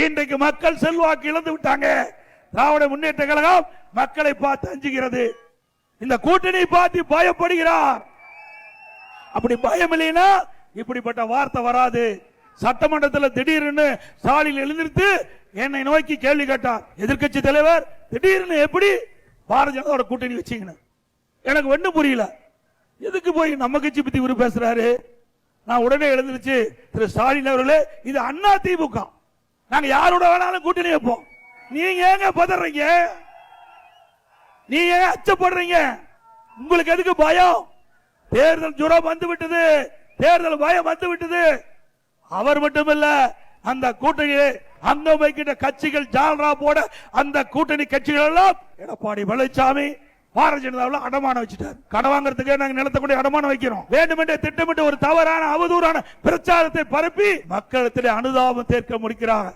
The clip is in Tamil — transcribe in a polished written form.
இன்றைக்கு மக்கள் செல்வாக்கு இழந்து விட்டாங்க. திராவிட முன்னேற்ற கழகம் மக்களை பார்த்து அஞ்சுகிறது. இந்த கூட்டணி பார்த்து பயப்படுகிறார். அப்படி பயம் இல்லைன்னா இப்படிப்பட்ட வார்த்தை வராது. சட்டமன்றத்தில் திடீர்னு ஸ்டாலின் எழுந்திருத்து என்னை நோக்கி கேள்வி கேட்டார். எதிர்கட்சி தலைவர் திடீர்னு எப்படி பாரதிய ஜனதாவோட கூட்டணி வச்சீங்கன்னு எனக்கு ஒன்னும் புரியல. எதுக்கு போய் நம்ம கட்சி பத்தி இவரு பேசுறாரு? நான் உடனே எழுந்திருச்சு, திரு ஸ்டாலின் அவர்களே, இது அண்ணா திமுக, நாங்க யாரோட வேணாலும் கூட்டணி வைப்போம். நீங்க ஏங்க பதறீங்க? நீங்க ஏங்க அச்சப்படுறீங்க? உங்களுக்கு எதுக்கு பயம்? தேர்தல் ஜுரம் வந்து விட்டது, தேர்தல் பயம் வந்து விட்டது. அவர் மட்டுமல்ல, அந்த கூட்டணி அங்க வைக்கின்ற கட்சிகள் ஜால்ரா போட அந்த கூட்டணி கட்சிகள் எல்லாம் எடப்பாடி பழனிசாமி பாரதிய ஜனதாவில் அடமானம் வச்சுட்டார். கடன் வாங்குறதுக்கு நாங்க நிலத்தை கூட அடமானம் வைக்கிறோம். வேண்டுமென்றே திட்டமிட்டு ஒரு தவறான அவதூறான பிரச்சாரத்தை பரப்பி மக்களிடத்திலே அனுதாபம் தேர்க்க முடிக்கிறாங்க.